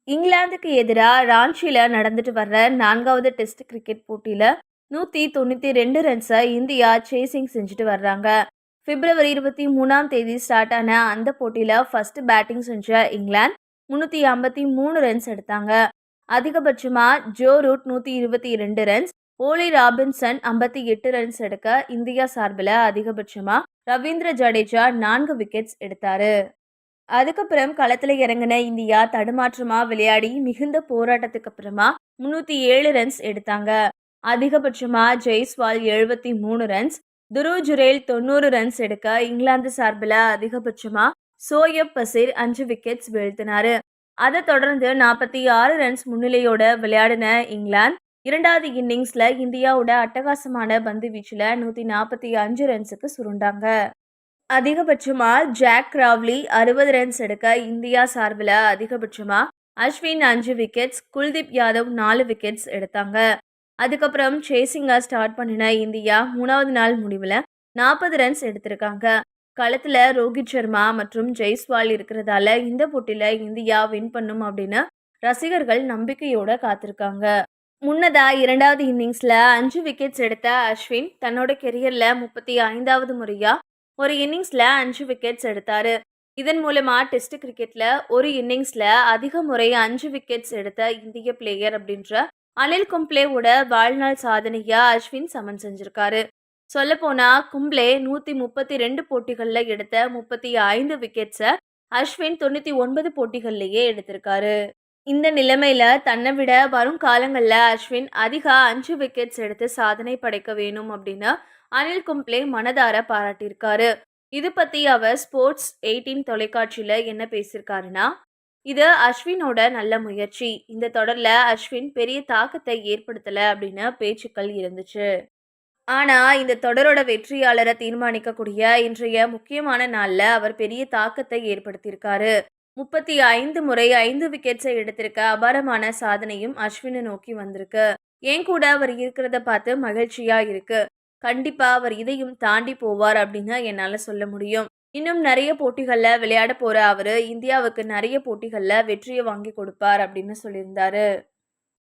இங்கிலாந்துக்கு எதிராக ராஞ்சியில் நடந்துட்டு வர்ற 4வது டெஸ்ட் கிரிக்கெட் போட்டியில் 192 ரன்ஸை இந்தியா சேசிங் செஞ்சுட்டு வர்றாங்க. பிப்ரவரி 23 ஸ்டார்ட் ஆன அந்த போட்டியில் ஃபர்ஸ்ட் பேட்டிங் செஞ்ச இங்கிலாந்து 353 ரன்ஸ் எடுத்தாங்க. அதிகபட்சமாக ஜோ ரூட் 122 ரன்ஸ், ஓலி ராபின்சன் 58 ரன்ஸ் எடுக்க இந்தியா சார்பில் அதிகபட்சமாக ரவீந்திர ஜடேஜா 4 விக்கெட்ஸ் எடுத்தாரு. அதுக்கப்புறம் களத்தில் இறங்கின இந்தியா தடுமாற்றமா விளையாடி மிகுந்த போராட்டத்துக்கு அப்புறமா 307 ரன்ஸ் எடுத்தாங்க. அதிகபட்சமா ஜெய்ஸ்வால் 73 ரன்ஸ், துருவ் ஜுரேல் 90 ரன்ஸ் எடுக்க இங்கிலாந்து சார்பில் அதிகபட்சமா சோயப் பசீர் 5 விக்கெட்ஸ் வீழ்த்தினாரு. அதை தொடர்ந்து 46 ரன்ஸ் முன்னிலையோட விளையாடின இங்கிலாந்து இரண்டாவது இன்னிங்ஸ்ல இந்தியாவோட அட்டகாசமான பந்து வீச்சுல 145 ரன்ஸுக்கு சுருண்டாங்க. அதிகபட்சமா ஜாக் ராவ்லி 60 ரன்ஸ் எடுக்க இந்தியா சார்பில் அதிகபட்சமா அஸ்வின் 5 விக்கெட்ஸ், குல்தீப் யாதவ் 4 விக்கெட்ஸ் எடுத்தாங்க. அதுக்கப்புறம் சேசிங்கா ஸ்டார்ட் பண்ணின இந்தியா 3வது நாள் முடிவில் 40 ரன்ஸ் எடுத்திருக்காங்க. களத்தில் ரோஹித் சர்மா மற்றும் ஜெய்ஸ்வால் இருக்கிறதால இந்த போட்டியில் இந்தியா வின் பண்ணும் அப்படின்னு ரசிகர்கள் நம்பிக்கையோட காத்திருக்காங்க. முன்னதா இரண்டாவது இன்னிங்ஸ்ல 5 விக்கெட்ஸ் எடுத்த அஸ்வின் தன்னோட கெரியர்ல 35வது முறையா ஒரு இன்னிங்ஸ்ல 5 விக்கெட்ஸ் எடுத்தாரு. இதன் மூலமா டெஸ்ட் கிரிக்கெட்ல ஒரு இன்னிங்ஸ்ல அதிக முறை 5 விக்கெட்ஸ் எடுத்த இந்திய பிளேயர் அப்படின்ற அனில் கும்ப்ளேவோட வாழ்நாள் சாதனையா அஸ்வின் சமன் செஞ்சிருக்காரு. சொல்லப்போனா கும்ப்ளே 132 போட்டிகளில் எடுத்த 35 விக்கெட்ஸை அஸ்வின் 99 போட்டிகள்லேயே எடுத்திருக்காரு. இந்த நிலைமையில தன்னை விட வரும் காலங்களில் அஸ்வின் அதிக 5 விக்கெட்ஸ் எடுத்து சாதனை படைக்க வேணும் அப்படின்னு அனில் கும்ப்ளே மனதார பாராட்டியிருக்காரு. இது பத்தி அவர் ஸ்போர்ட்ஸ் 18 தொலைக்காட்சியில என்ன பேசியிருக்காருன்னா, இது அஸ்வினோட நல்ல முயற்சி. இந்த தொடர்ல அஸ்வின் பெரிய தாக்கத்தை ஏற்படுத்தல அப்படின்னு பேச்சுக்கள் இருந்துச்சு. ஆனா இந்த தொடரோட வெற்றியாளரை தீர்மானிக்கக்கூடிய இன்றைய முக்கியமான நாள்ல அவர் பெரிய தாக்கத்தை ஏற்படுத்தியிருக்காரு. 35 முறை 5 விக்கெட்ஸை எடுத்திருக்க அபாரமான சாதனையும் அஸ்வினை நோக்கி வந்திருக்கு. ஏன் கூட அவர் இருக்கிறத பார்த்து மகிழ்ச்சியா இருக்கு. கண்டிப்பா அவர் இதையும் தாண்டி போவார் அப்படின்னு என்னால சொல்ல முடியும். இன்னும் நிறைய போட்டிகள்ல விளையாட போற அவரு இந்தியாவுக்கு நிறைய போட்டிகள்ல வெற்றியை வாங்கி கொடுப்பார் அப்படின்னு சொல்லியிருந்தாரு.